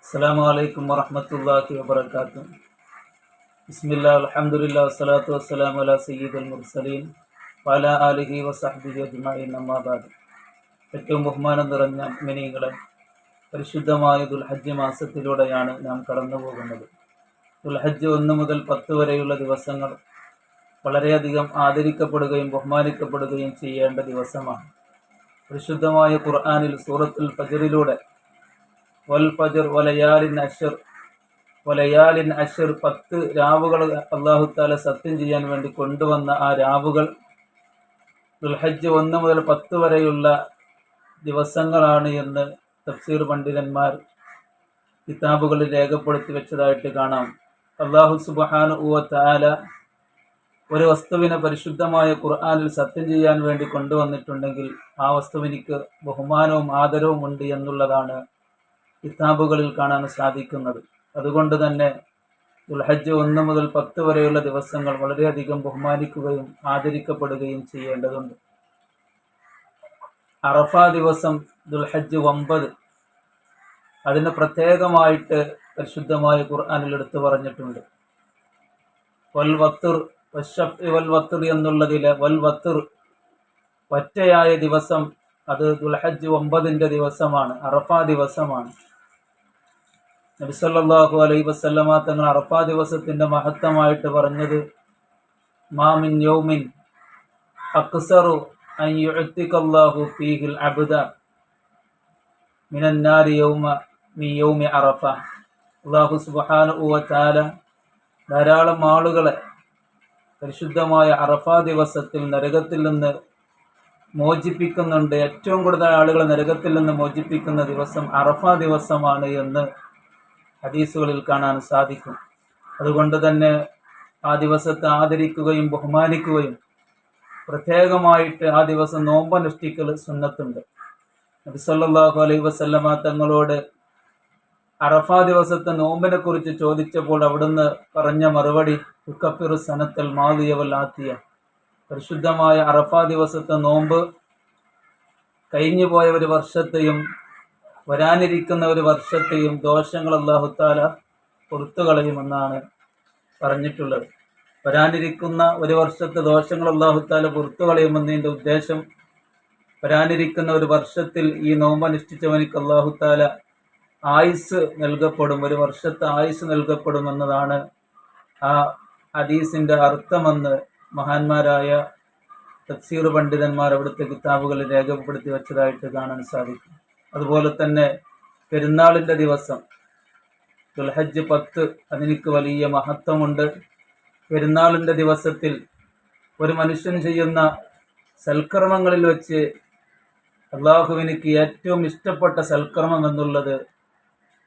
അസ്സലാമു അലൈക്കും വറഹ്മത്തുള്ളാഹി വബറകാതുഹു. ബിസ്മില്ലാഹി അൽഹംദുലില്ലാഹി വസ്സലാത്തു വസ്സലാമു അലാ സയ്യിദിൽ മുർസലീൻ വഅലാ ആലിഹി വസഹ്ബിഹി അജ്മഈൻ. അമ്മാ ബഅദ്. ഏറ്റവും ബഹുമാനം നിറഞ്ഞ മുഅ്മിനീങ്ങളെ, പരിശുദ്ധമായ ദുൽഹജ്ജ് മാസത്തിലൂടെയാണ് നാം കടന്നു പോകുന്നത്. ദുൽഹജ്ജ് 1 മുതൽ 10 വരെയുള്ള ദിവസങ്ങൾ വളരെയധികം ആദരിക്കപ്പെടുകയും ബഹുമാനിക്കപ്പെടുകയും ചെയ്യേണ്ട ദിവസമാണ്. പരിശുദ്ധമായ ഖുർആനിൽ സൂറത്തുൽ ഫജ്റിലൂടെ വൽ ഫജ്ർ വലയാലിൻ അശ്ർ, വലയാലിൻ അശ്ർ 10 രാവുകൾ അല്ലാഹു തആല സത്യം ചെയ്യാൻ വേണ്ടി കൊണ്ടുവന്ന ആ രാവുകൾ ദുൽഹജ്ജ് 1 മുതൽ 10 വരെയുള്ള ദിവസങ്ങളാണ് എന്ന് തഫ്സീർ പണ്ഡിതന്മാർ കിതാബുകളിൽ രേഖപ്പെടുത്തി വെച്ചതായിട്ട് കാണാം. അല്ലാഹു സുബ്ഹാനഹു വ തആല ഒരു വസ്തുവിനെ പരിശുദ്ധമായ ഖുർആനിൽ സത്യം ചെയ്യാൻ വേണ്ടി കൊണ്ടുവന്നിട്ടുണ്ടെങ്കിൽ ആ വസ്തുവിനിക്ക് ബഹുമാനവും ആദരവും ഉണ്ട് എന്നുള്ളതാണ് കിതാബുകളിൽ കാണാൻ സാധിക്കുന്നത്. അതുകൊണ്ട് തന്നെ ദുൽഹജ്ജ് 1 മുതൽ 10 വരെയുള്ള ദിവസങ്ങൾ വളരെയധികം ബഹുമാനിക്കുകയും ആദരിക്കപ്പെടുകയും ചെയ്യേണ്ടതുണ്ട്. അറഫ ദിവസം ദുൽഹജ്ജ് 9, അതിന് പ്രത്യേകമായിട്ട് പരിശുദ്ധമായ ഖുർആനിൽ എടുത്തു പറഞ്ഞിട്ടുണ്ട്. വൽ വത്ർ വശഫ്ഇ വൽ വത്ർ എന്നുള്ളതിലെ വൽ വത്ർ ഒറ്റയായ ദിവസം, അത് ദുൽഹജ്ജ് 9ന്റെ ദിവസമാണ്, അറഫ ദിവസമാണ്. നബി സല്ലല്ലാഹു അലൈഹി വസല്ലമ തങ്ങൾ അറഫ ദിവസത്തിന്റെ മഹത്വമായിട്ട് പറഞ്ഞത് മാ മിൻ യൗമിൻ അക്സറു അൻ യുഅ്തിഖല്ലാഹു ഫീഹിൽ അബ്ദ മിനൻ നാരി മിൻ യൗമി അറഫ. അല്ലാഹു സുബ്ഹാനഹു വ തആല ധാരാളം ആളുകളെ പരിശുദ്ധമായ അറഫ ദിവസത്തിൽ നരകത്തിൽ നിന്ന് മോചിപ്പിക്കുന്നുണ്ട്. ഏറ്റവും കൂടുതൽ ആളുകളെ നരകത്തിൽ നിന്ന് മോചിപ്പിക്കുന്ന ദിവസം അറഫ ദിവസമാണ് എന്ന് ഹദീസുകളിൽ കാണാൻ സാധിക്കും. അതുകൊണ്ട് തന്നെ ആ ദിവസത്തെ ആദരിക്കുകയും ബഹുമാനിക്കുകയും പ്രത്യേകമായിട്ട് ആ ദിവസം നോമ്പനുഷ്ഠിക്കൽ സുന്നത്തുണ്ട്. നബി സല്ലല്ലാഹു അലൈഹി വസല്ലമ തങ്ങളോട് അറഫ ദിവസത്തെ നോമ്പിനെ കുറിച്ച് ചോദിച്ചപ്പോൾ അവിടുന്ന് പറഞ്ഞ മറുപടി യുകഫിറു സനത്തൽ മാദിയ വൽ ആതിയ. പരിശുദ്ധമായ അറഫ ദിവസത്തെ നോമ്പ് കഴിഞ്ഞു പോയ ഒരു വർഷത്തെയും വരാനിരിക്കുന്ന ഒരു വർഷത്തെയും ദോഷങ്ങൾ അല്ലാഹു തആല പുറത്തു കളയുമെന്നാണ് പറഞ്ഞിട്ടുള്ളത്. വരാനിരിക്കുന്ന ഒരു വർഷത്തെ ദോഷങ്ങൾ അല്ലാഹു തആല പുറത്തു കളയുമെന്നതിൻ്റെ ഉദ്ദേശം, വരാനിരിക്കുന്ന ഒരു വർഷത്തിൽ ഈ നോമ്പ് അനുഷ്ഠിച്ചവനിക്ക് അല്ലാഹു തആല ആയുസ് നൽകപ്പെടും, ഒരു വർഷത്തെ ആയുസ് നൽകപ്പെടും എന്നതാണ് ആ ഹദീസിൻ്റെ അർത്ഥമെന്ന് മഹാന്മാരായ തഫ്സീർ പണ്ഡിതന്മാർ അവിടുത്തെ കിതാബുകളിൽ രേഖപ്പെടുത്തി വെച്ചതായിട്ട് കാണാൻ സാധിക്കും. അതുപോലെ തന്നെ പെരുന്നാളിൻ്റെ ദിവസം ദുൽഹജ്ജ് 10, അതിനിക്ക് വലിയ മഹത്വമുണ്ട്. പെരുന്നാളിൻ്റെ ദിവസത്തിൽ ഒരു മനുഷ്യൻ ചെയ്യുന്ന സൽക്കർമ്മങ്ങളിൽ വെച്ച് അള്ളാഹുവിനിക്ക് ഏറ്റവും ഇഷ്ടപ്പെട്ട സൽക്കർമ്മം എന്നുള്ളത്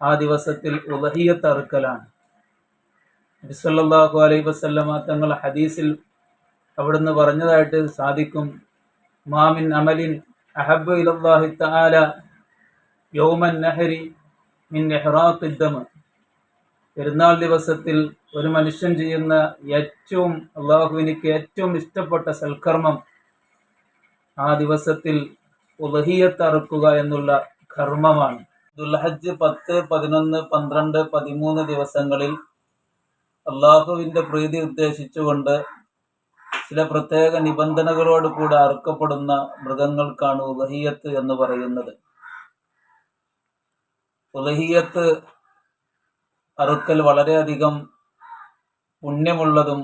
ആ ദിവസത്തിൽ ഉളഹിയ്യത്ത് അറുക്കലാണ്. നബി സല്ലല്ലാഹു അലൈഹി വസല്ലമ തങ്ങൾ ഹദീസിൽ അവിടുന്ന് പറഞ്ഞതായിട്ട് സാധിക്കും, മാമിൻ അമലിൻ അഹബ്ബു ഇലല്ലാഹി തആല യൗമൻ നഹരി മിൻ ഇഹ്റാഖിദ് ദം. പെരുന്നാൾ ദിവസത്തിൽ ഒരു മനുഷ്യൻ ചെയ്യുന്ന ഏറ്റവും അള്ളാഹുവിനിക്ക് ഏറ്റവും ഇഷ്ടപ്പെട്ട സൽക്കർമ്മം ആ ദിവസത്തിൽ ഉളഹിയ്യത്ത് അറുക്കുക എന്നുള്ള കർമ്മമാണ്. ദുൽഹജ്ജ് 10, 11, 12, 13 ദിവസങ്ങളിൽ അള്ളാഹുവിൻ്റെ പ്രീതി ഉദ്ദേശിച്ചുകൊണ്ട് ചില പ്രത്യേക നിബന്ധനകളോട് കൂടെ അറുക്കപ്പെടുന്ന മൃഗങ്ങൾക്കാണ് ഉളഹിയ്യത്ത് എന്ന് പറയുന്നത്. ഉളഹിയ്യത്ത് അറുക്കൽ വളരെയധികം പുണ്യമുള്ളതും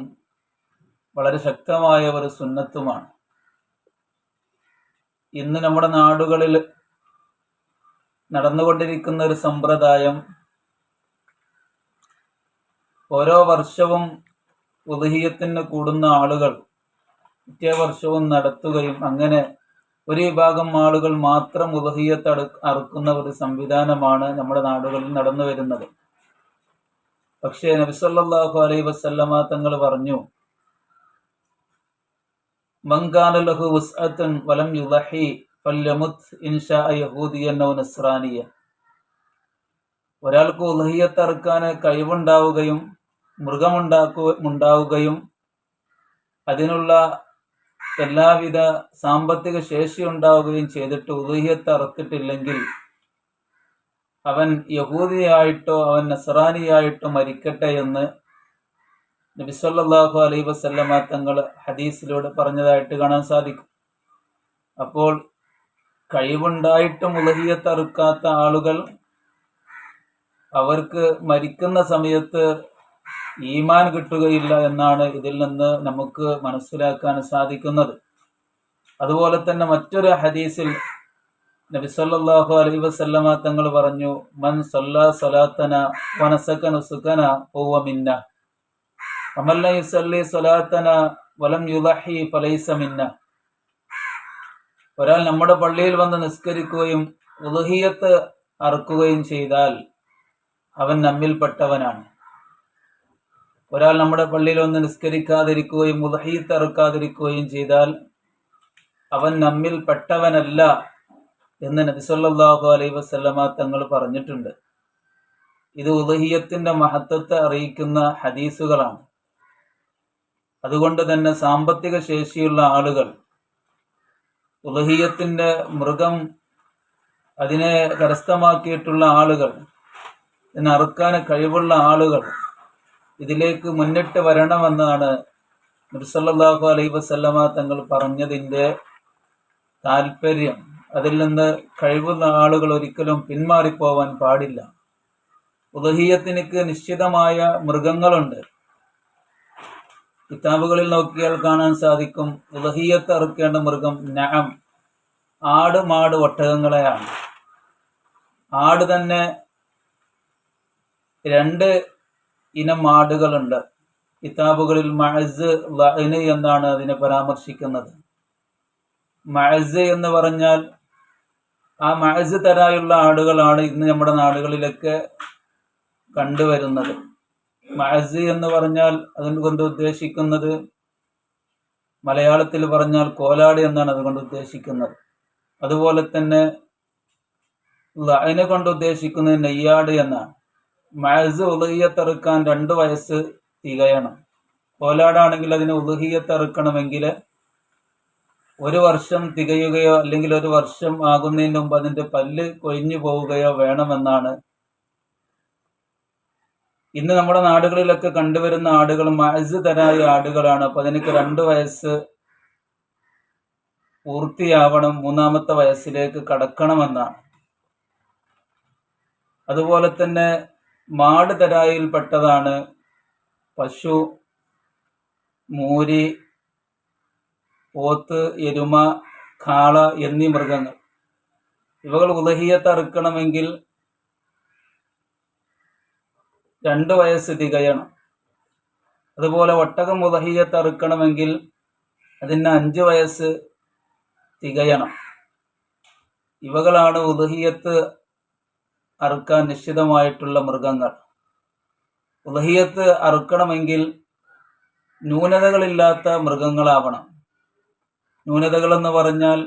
വളരെ ശക്തമായ ഒരു സുന്നത്തുമാണ്. ഇന്ന് നമ്മുടെ നാടുകളിൽ നടന്നുകൊണ്ടിരിക്കുന്ന ഒരു സമ്പ്രദായം, ഓരോ വർഷവും ഉളഹിയ്യത്തിന് കൂടുന്ന ആളുകൾ പിറ്റേ വർഷവും നടത്തുകയും അങ്ങനെ ഒരു വിഭാഗം ആളുകൾ മാത്രം ഉളഹിയ്യത്ത് അറുക്കുന്ന ഒരു സംവിധാനമാണ് നമ്മുടെ നാടുകളിൽ നടന്നു വരുന്നത്. പക്ഷേ നബി സല്ലല്ലാഹു അലൈഹി വസല്ലമ തങ്ങൾ പറഞ്ഞു, മൻ കാന ലഹു വസ്അത്തുൻ വലം യുളഹി ഫല്യമുത് ഇൻശാഅ യഹൂദിയൻ ഔ നസ്രാനിയ. ഒരാൾക്ക് ഉളഹിയ്യത്ത് അറുക്കാൻ കഴിവുണ്ടാവുകയും മൃഗമുണ്ടാവുകയും അതിനുള്ള എല്ലാവിധ സാമ്പത്തിക ശേഷി ഉണ്ടാവുകയും ചെയ്തിട്ട് ഉളഹിയ്യത്ത് അറുത്തിട്ടില്ലെങ്കിൽ അവൻ യഹൂദിയായിട്ടോ അവൻ നസ്രാനിയായിട്ടോ മരിക്കട്ടെ എന്ന് നബി സല്ലല്ലാഹു അലൈഹി വസല്ലമ തങ്ങൾ ഹദീസിലൂടെ പറഞ്ഞതായിട്ട് കാണാൻ സാധിക്കും. അപ്പോൾ കഴിവുണ്ടായിട്ടും ഉലഹിയത്ത് അറുക്കാത്ത ആളുകൾ അവർക്ക് മരിക്കുന്ന സമയത്ത് ഈമാൻ കിട്ടുകയില്ല എന്നാണ് ഇതിൽ നിന്ന് നമുക്ക് മനസ്സിലാക്കാൻ സാധിക്കുന്നത്. അതുപോലെ തന്നെ മറ്റൊരു ഹദീസിൽ നബി സല്ലല്ലാഹു അലൈഹി വസല്ലമ തങ്ങൾ പറഞ്ഞു, മൻ സല്ലാ സലാത്തന വനസക നുസുകന ഹുവ മിന്ന വമൻ ല യുസല്ലി സലാത്തന വലം യുളഹി ഫലൈസ മിന്ന. ഒരാൾ നമ്മുടെ പള്ളിയിൽ വന്ന് നിസ്കരിക്കുകയും ഉളുഹിയത്ത് അറുക്കുകയും ചെയ്താൽ അവൻ നമ്മിൽപ്പെട്ടവനാണ്. ഒരാൾ നമ്മുടെ പള്ളിയിൽ വന്ന് നിസ്കരിക്കാതിരിക്കുകയും ഉളുഹിയത്ത് അറുക്കാതിരിക്കുകയും ചെയ്താൽ അവൻ നമ്മിൽപ്പെട്ടവനല്ല എന്ന് നബി സല്ലല്ലാഹു അലൈഹി വസല്ലമ തങ്ങൾ പറഞ്ഞിട്ടുണ്ട്. ഇത് ഉളുഹിയത്തിന്റെ മഹത്വത്തെ അറിയിക്കുന്ന ഹദീസുകളാണ്. അതുകൊണ്ട് തന്നെ സാമ്പത്തിക ശേഷിയുള്ള ആളുകൾ, ഉളുഹിയത്തിന്റെ മൃഗം അതിനെ കരസ്ഥമാക്കിയിട്ടുള്ള ആളുകൾ, ഇതിനെ അറുക്കാൻ കഴിവുള്ള ആളുകൾ ഇതിലേക്ക് മുന്നിട്ട് വരണമെന്നാണ് നബി സല്ലല്ലാഹു അലൈഹി വസല്ലമ തങ്ങൾ പറഞ്ഞതിൻ്റെ താല്പര്യം. അതിൽ നിന്ന് കഴിവുള്ള ആളുകൾ ഒരിക്കലും പിന്മാറിപ്പോവാൻ പാടില്ല. ഉളുഹിയത്തിനക്ക് നിശ്ചിതമായ മൃഗങ്ങളുണ്ട്. കിതാബുകളിൽ നോക്കിയാൽ കാണാൻ സാധിക്കും, ഉളുഹിയത്ത് അറുക്കേണ്ട മൃഗം നഅം, ആട്, മാട്, ഒട്ടകങ്ങളെയാണ്. ആട് തന്നെ 2 ഇനം ആടുകളുണ്ട്. കിതാബുകളിൽ മഅസ്, ലഅന് എന്നാണ് അതിനെ പരാമർശിക്കുന്നത്. മഅസ് എന്ന് പറഞ്ഞാൽ ആ മഅസ് തരായുള്ള ആടുകളാണ് ഇന്ന് നമ്മുടെ നാടുകളിലൊക്കെ കണ്ടുവരുന്നത്. മഅസ് എന്ന് പറഞ്ഞാൽ അതുകൊണ്ട് ഉദ്ദേശിക്കുന്നത്, മലയാളത്തിൽ പറഞ്ഞാൽ കോലാട് എന്നാണ് അതുകൊണ്ട് ഉദ്ദേശിക്കുന്നത്. അതുപോലെ തന്നെ ലഅന് കൊണ്ട് ഉദ്ദേശിക്കുന്നത് നെയ്യാട് എന്നാണ്. മഅസ് ഉളുഹിയത്തറുക്കാൻ 2 വയസ്സ് തികയണം. കോലാടാണെങ്കിൽ അതിന് ഉളുഹിയത്തറുക്കണമെങ്കിൽ 1 വർഷം തികയുകയോ അല്ലെങ്കിൽ 1 വർഷം ആകുന്നതിന് മുമ്പ് അതിൻ്റെ പല്ല് കൊഴിഞ്ഞു പോവുകയോ വേണമെന്നാണ്. ഇന്ന് നമ്മുടെ നാടുകളിലൊക്കെ കണ്ടുവരുന്ന ആടുകൾ മഅസ് തരായ ആടുകളാണ്. അപ്പോൾ അതിനൊക്കെ 2 വയസ്സ് പൂർത്തിയാവണം, 3ാമത്തെ വയസ്സിലേക്ക് കടക്കണമെന്നാണ്. അതുപോലെ തന്നെ മാട് തരായിൽപ്പെട്ടതാണ് പശു, മൂരി, പോത്ത്, എരുമ, കാള എന്നീ മൃഗങ്ങൾ. ഇവകൾ ഉളുഹിയത്ത് അറുക്കണമെങ്കിൽ 2 വയസ്സ് തികയണം. അതുപോലെ ഒട്ടകം ഉളുഹിയത്ത് അറുക്കണമെങ്കിൽ അതിന് 5 വയസ്സ് തികയണം. ഇവകളാണ് ഉളുഹിയത്ത് അറുക്കാൻ നിശ്ചിതമായിട്ടുള്ള മൃഗങ്ങൾ. ഉളുഹിയത്ത് അറുക്കണമെങ്കിൽ ന്യൂനതകളില്ലാത്ത മൃഗങ്ങളാവണം. ന്യൂനതകളെന്ന് പറഞ്ഞാൽ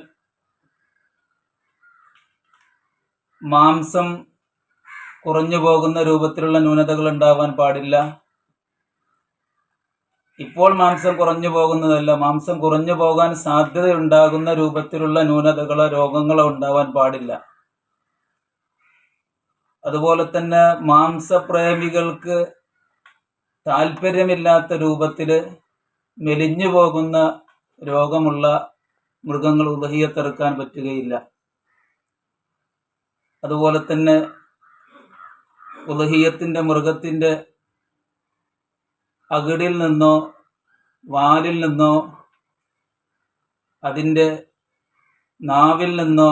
മാംസം കുറഞ്ഞു പോകുന്ന രൂപത്തിലുള്ള ന്യൂനതകൾ ഉണ്ടാവാൻ പാടില്ല. ഇപ്പോൾ മാംസം കുറഞ്ഞു പോകുന്നതല്ല, മാംസം കുറഞ്ഞു പോകാൻ സാധ്യതയുണ്ടാകുന്ന രൂപത്തിലുള്ള ന്യൂനതകളോ രോഗങ്ങളോ ഉണ്ടാവാൻ പാടില്ല. അതുപോലെ തന്നെ മാംസപ്രേമികൾക്ക് താല്പര്യമില്ലാത്ത രൂപത്തിൽ മെലിഞ്ഞു പോകുന്ന രോഗമുള്ള മൃഗങ്ങൾ ഉളുഹിയത്തെറുക്കാൻ പറ്റുകയില്ല. അതുപോലെ തന്നെ ഉളുഹിയത്തിൻ്റെ മൃഗത്തിൻ്റെ അകിടിൽ നിന്നോ വാലിൽ നിന്നോ അതിൻ്റെ നാവിൽ നിന്നോ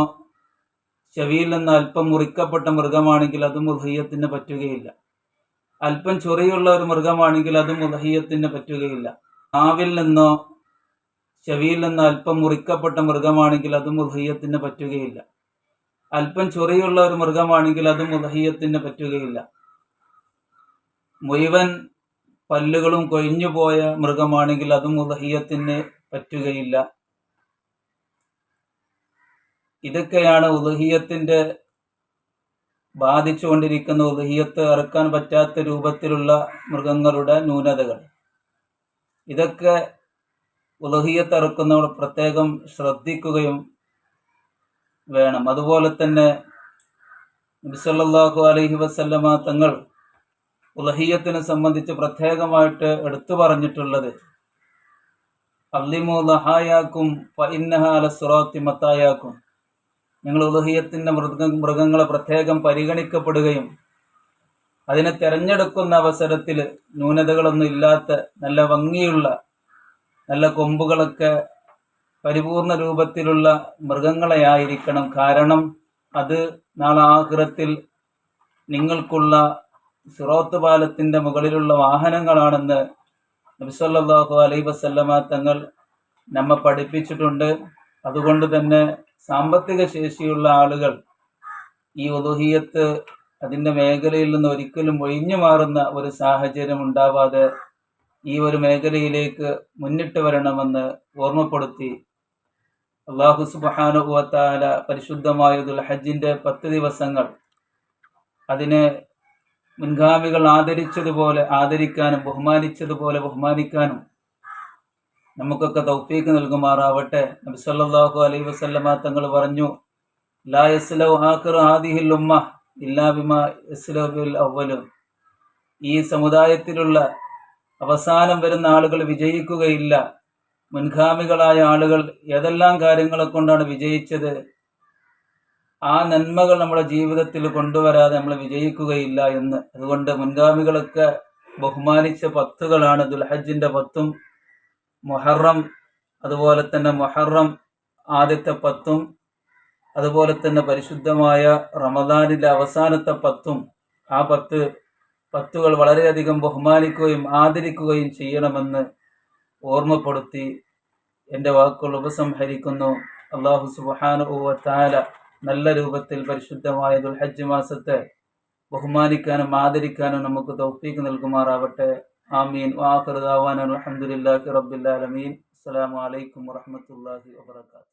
ചെവിയിൽ നിന്ന് അല്പം മുറിക്കപ്പെട്ട മൃഗമാണെങ്കിൽ അതും ഉളുഹിയത്തിന് പറ്റുകയില്ല. അല്പം ചൊറിയുള്ള ഒരു മൃഗമാണെങ്കിൽ അതും ഉളുഹിയത്തിന് പറ്റുകയില്ല. നാവിൽ നിന്നോ ചെവിയിൽ നിന്ന് അല്പം മുറിക്കപ്പെട്ട മൃഗമാണെങ്കിൽ അതും ഉളുഹിയത്തിന് പറ്റുകയില്ല. അല്പം ചൊറിയുള്ള ഒരു മൃഗമാണെങ്കിൽ അതും ഉളുഹിയത്തിന് പറ്റുകയില്ല. മുഴുവൻ പല്ലുകളും കൊഴിഞ്ഞുപോയ മൃഗമാണെങ്കിൽ അതും ഉളുഹിയത്തിന് പറ്റുകയില്ല. ഇതൊക്കെയാണ് ഉളുഹിയത്തിൻ്റെ ബാധിച്ചുകൊണ്ടിരിക്കുന്ന, ഉളുഹിയത്ത് അറുക്കാൻ പറ്റാത്ത രൂപത്തിലുള്ള മൃഗങ്ങളുടെ ന്യൂനതകൾ. ഇതൊക്കെ ഉളുഹിയത്ത് അറുക്കുന്നവർ പ്രത്യേകം ശ്രദ്ധിക്കുകയും വേണം. അതുപോലെ തന്നെ നബി സല്ലല്ലാഹു അലൈഹി വസല്ലമ തങ്ങൾ ഉളഹിയത്തിനെ സംബന്ധിച്ച് പ്രത്യേകമായിട്ട് എടുത്തു പറഞ്ഞിട്ടുള്ളത് അല്ലിമു ലഹായാക്കും ഫഇന്നഹ അല സിറാത്തി മത്തായാക്കും. നിങ്ങൾ ഉളഹിയത്തിൻ്റെ മൃഗങ്ങളെ പ്രത്യേകം പരിഗണിക്കപ്പെടുകയും അതിനെ തിരഞ്ഞെടുക്കുന്ന അവസരത്തിൽ ന്യൂനതകളൊന്നും ഇല്ലാത്ത നല്ല ഭംഗിയുള്ള നല്ല കൊമ്പുകളൊക്കെ പരിപൂർണ രൂപത്തിലുള്ള മൃഗങ്ങളെ ആയിരിക്കണം. കാരണം അത് നാളെ ആഖിറത്തിൽ നിങ്ങൾക്കുള്ള സിറാത്ത് പാലത്തിൻ്റെ മുകളിലുള്ള വാഹനങ്ങളാണെന്ന് നബി സല്ലല്ലാഹു അലൈഹി വസല്ലമ തങ്ങൾ നമ്മെ പഠിപ്പിച്ചിട്ടുണ്ട്. അതുകൊണ്ട് തന്നെ സാമ്പത്തിക ശേഷിയുള്ള ആളുകൾ ഈ ഉളുഹിയത്ത് അതിൻ്റെ മേഖലയിൽ നിന്ന് ഒരിക്കലും ഒഴിഞ്ഞു മാറുന്ന ഒരു സാഹചര്യം ഉണ്ടാവാതെ ഈ ഒരു മേഖലയിലേക്ക് മുന്നിട്ട് വരണമെന്ന് ഓർമ്മപ്പെടുത്തി അല്ലാഹു സുബ്ഹാനഹു വ തആല പരിശുദ്ധമായ ദുൽഹജ്ജിൻ്റെ 10 ദിവസങ്ങൾ അതിനെ മുൻഗാമികൾ ആദരിച്ചതുപോലെ ആദരിക്കാനും ബഹുമാനിച്ചതുപോലെ ബഹുമാനിക്കാനും നമുക്കൊക്കെ തൗഫീഖ് നൽകുമാറാവട്ടെ. നബി സല്ലല്ലാഹു അലൈഹി വസല്ലമ തങ്ങൾ പറഞ്ഞു, ലാ യസ്ലു ആഖിറു ഹാദിഹിൽ ഉമ്മ ഇല്ലാ ബിമാ യസ്ലു ബിൽ അവ്വലു. ഈ സമുദായത്തിലുള്ള അവസാനം വരുന്ന ആളുകൾ വിജയിക്കുകയില്ല. മുൻഗാമികളായ ആളുകൾ ഏതെല്ലാം കാര്യങ്ങളെ കൊണ്ടാണ് വിജയിച്ചത്, ആ നന്മകൾ നമ്മുടെ ജീവിതത്തിൽ കൊണ്ടുവരാതെ നമ്മൾ വിജയിക്കുകയില്ല എന്ന്. അതുകൊണ്ട് മുൻഗാമികളൊക്കെ ബഹുമാനിച്ച 10കളാണ് ദുൽഹജ്ജിൻ്റെ 10ഉം മുഹറം, അതുപോലെ തന്നെ മുഹറം ആദ്യത്തെ 10ഉം, അതുപോലെ തന്നെ പരിശുദ്ധമായ റമദാനിലെ അവസാനത്തെ 10ഉം. ആ 10കൾ വളരെയധികം ബഹുമാനിക്കുകയും ആദരിക്കുകയും ചെയ്യണമെന്ന് ഓർമ്മപ്പെടുത്തി എൻ്റെ വാക്കുകൾ ഉപസംഹരിക്കുന്നു. അല്ലാഹു സുബ്ഹാനഹു വ തആല നല്ല രൂപത്തിൽ പരിശുദ്ധമായ ദുൽഹജ്ജ് മാസത്തെ ബഹുമാനിക്കാനും ആദരിക്കാനും നമുക്ക് തൗഫീഖ് നൽകുമാറാവട്ടെ. ആമീൻ. വആഖിറു ദഅവാനാ അൽഹംദുലില്ലാഹി റബ്ബിൽ ആലമീൻ. അസ്സലാമു അലൈക്കും വറഹ്മത്തുള്ളാഹി വബറകാതുഹു.